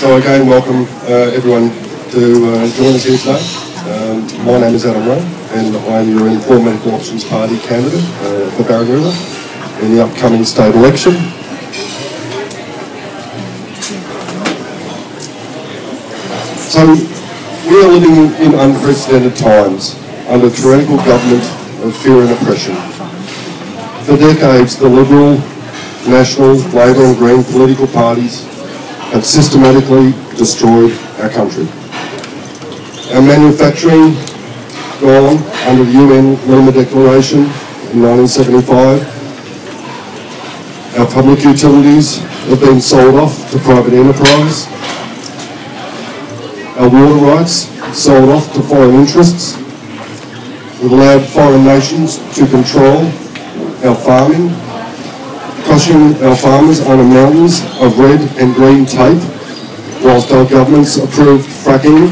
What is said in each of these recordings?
So again, welcome everyone to join us here today. My name is Adam Rowe, and I'm your Informed Medical Options Party candidate for Barrangarilla in the upcoming state election. So we are living in unprecedented times under tyrannical government of fear and oppression. For decades, the Liberal, National, Labor and Green political parties have systematically destroyed our country. Our manufacturing gone under the UN Lima Declaration in 1975. Our public utilities have been sold off to private enterprise. Our water rights sold off to foreign interests. We've allowed foreign nations to control our farming, crushing our farmers under mountains of red and green tape, whilst our governments approved fracking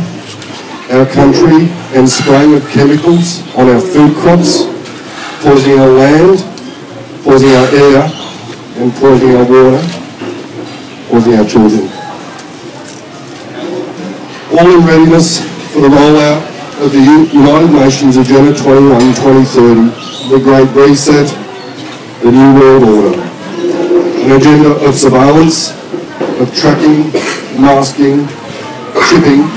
our country and spraying of chemicals on our food crops, poisoning our land, poisoning our air, and poisoning our water, poisoning our children. All in readiness for the rollout of the United Nations Agenda 21-2030, the Great Reset, the New World Order. An agenda of surveillance, of tracking, masking, chipping,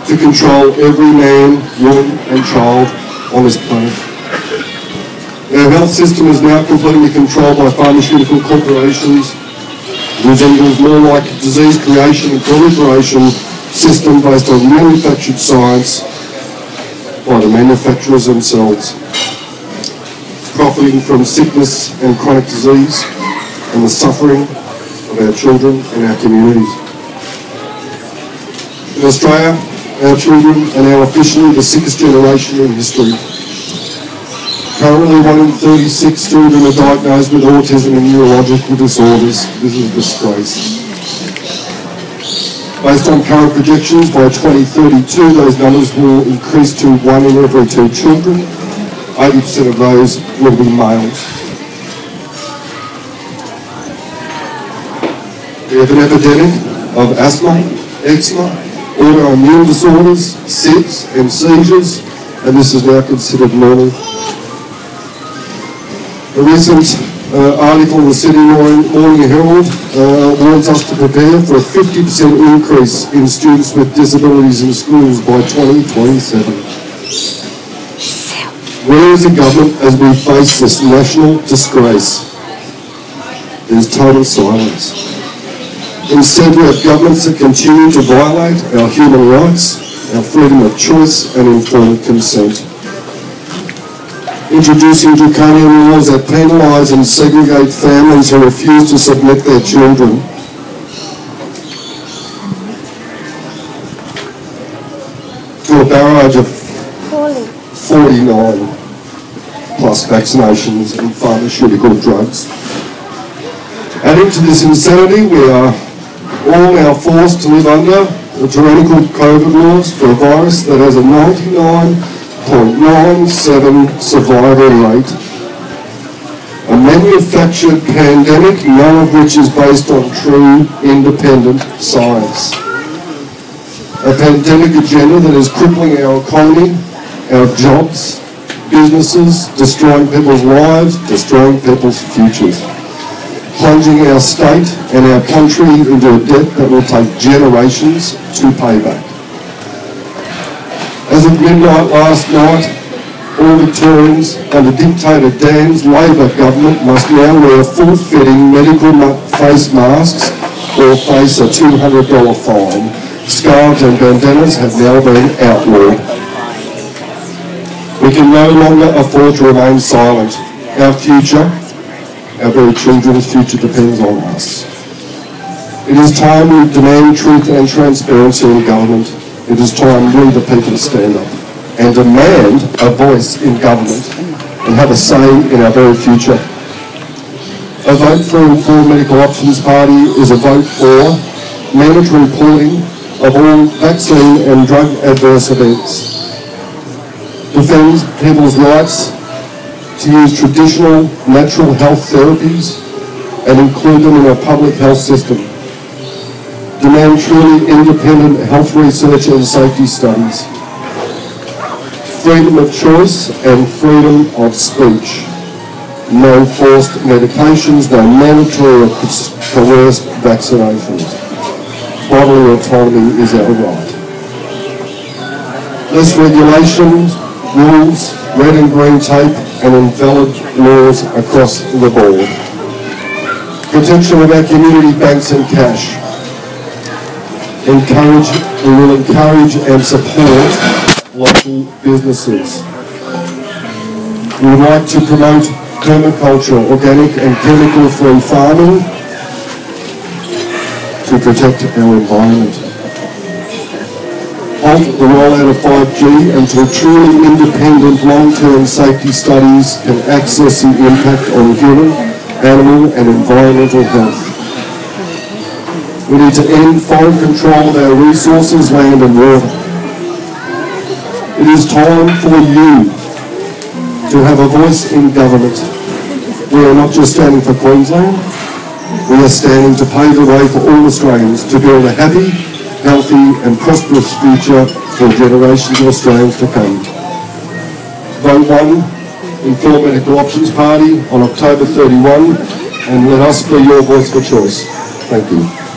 to control every man, woman and child on this planet. Our health system is now completely controlled by pharmaceutical corporations. It resembles more like a disease creation and proliferation system based on manufactured science by the manufacturers themselves, profiting from sickness and chronic disease and the suffering of our children and our communities. In Australia, our children are now officially the sickest generation in history. Currently, 1 in 36 children are diagnosed with autism and neurological disorders. This is a disgrace. Based on current projections, by 2032, those numbers will increase to 1 in every 2 children. 80% of those will be males. We have an epidemic of asthma, eczema, autoimmune disorders, SIDS and seizures, and this is now considered normal. A recent article in the Sydney Morning Herald warns us to prepare for a 50% increase in students with disabilities in schools by 2027. Where is the government as we face this national disgrace? There's total silence. Instead, we have governments that continue to violate our human rights, our freedom of choice and informed consent. Introducing draconian laws that penalise and segregate families who refuse to submit their children. To a barrage of 49 plus vaccinations and pharmaceutical drugs. Adding to this insanity, we are all now forced to live under the tyrannical COVID laws for a virus that has a 99.97% survival rate. A manufactured pandemic, none of which is based on true independent science. A pandemic agenda that is crippling our economy, our jobs, businesses, destroying people's lives, destroying people's futures. Plunging our state and our country into a debt that will take generations to pay back. As of midnight last night, all Victorians under dictator Dan's Labor government must now wear full-fitting medical face masks or face a $200 fine. Scarves and bandanas have now been outlawed. We can no longer afford to remain silent. Our future, our very children's future, depends on us. It is time we demand truth and transparency in government. It is time we, the people, stand up and demand a voice in government and have a say in our very future. A vote for Informed Medical Options Party is a vote for mandatory reporting of all vaccine and drug adverse events. Defends people's rights to use traditional natural health therapies and include them in our public health system. Demand truly independent health research and safety studies. Freedom of choice and freedom of speech. No forced medications, no mandatory or coerced vaccinations. Bodily autonomy is our right. Less regulations, rules, red and green tape, and invalid laws across the board. Protection of our community banks and cash. We will encourage and support local businesses. We would like to promote permaculture, organic and chemical-free farming to protect our environment. Halt the rollout of 5G until truly independent long-term safety studies can access the impact on human, animal and environmental health. We need to end foreign control of our resources, land and water. It is time for you to have a voice in government. We are not just standing for Queensland, we are standing to pave the way for all Australians to build a happy, healthy and prosperous future for generations of Australians to come. Vote 1, Inform Medical Options Party on October 31 and let us be your voice for choice. Thank you.